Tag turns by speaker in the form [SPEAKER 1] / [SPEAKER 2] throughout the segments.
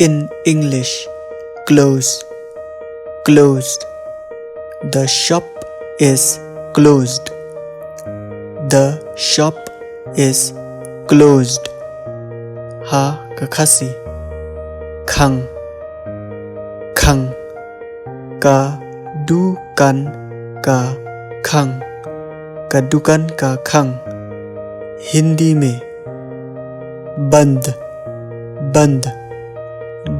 [SPEAKER 1] In English, close, closed. The shop is closed. The shop is closed. Ha ka Khasi. KHANG, KHANG. Ka dukan ka KHANG. का दुकान का KHANG. Hindi में बंद, बंद.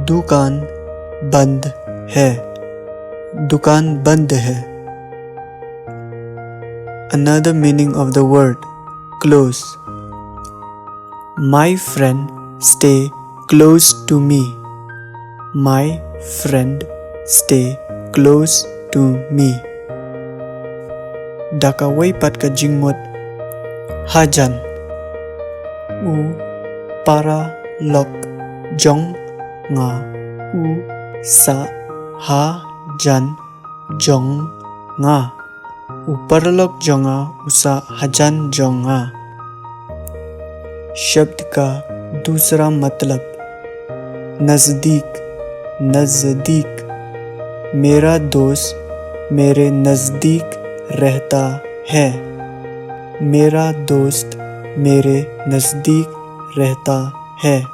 [SPEAKER 1] दुकान बंद है, दुकान बंद है. Another meaning of the word close. My friend stay close to me. My friend stay close to me. Daka waipat ka jingmut HAJAN. U para lok jong nga u sa HAJAN jong nga. Uparlok jonga उसा HAJAN jonga. शब्द का दूसरा मतलब नज़दीक, नज़दीक. मेरा दोस्त मेरे नज़दीक रहता है. मेरा दोस्त मेरे नज़दीक रहता है.